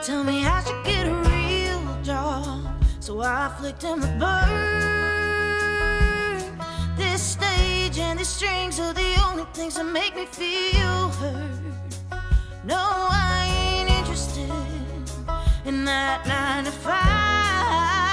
Tell me I should get a real job, so I flicked him the bird. This stage and these strings are the only things that make me feel heard. No, I ain't interested in that 9 to 5.